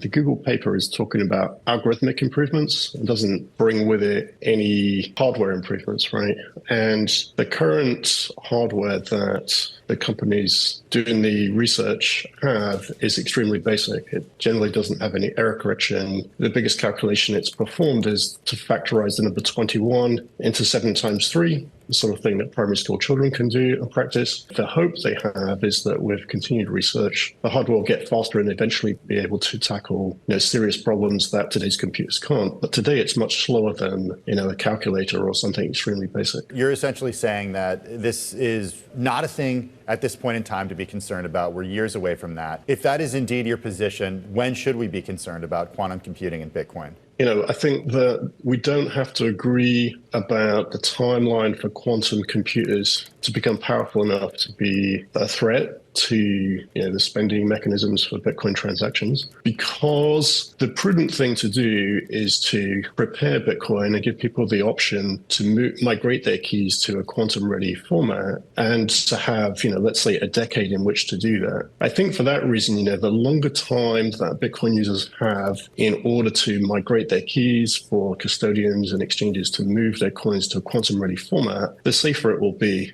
The Google paper is talking about algorithmic improvements. It doesn't bring with it any hardware improvements, right? And the current hardware that the companies doing the research have is extremely basic. It generally doesn't have any error correction. The biggest calculation it's performed is to factorize the number 21 into 7 times 3, the sort of thing that primary school children can do and practice. The hope they have is that with continued research, the hardware will get faster and eventually be able to tackle serious problems that today's computers can't. But today it's much slower than a calculator or something extremely basic. You're essentially saying that this is not a thing at this point in time to be concerned about. We're years away from that. If that is indeed your position, when should we be concerned about quantum computing and Bitcoin? I think that we don't have to agree about the timeline for quantum computers to become powerful enough to be a threat to the spending mechanisms for Bitcoin transactions, because the prudent thing to do is to prepare Bitcoin and give people the option to migrate their keys to a quantum-ready format and to have, let's say, a decade in which to do that. I think for that reason, the longer time that Bitcoin users have in order to migrate their keys for custodians and exchanges to move their coins to a quantum-ready format, the safer it will be.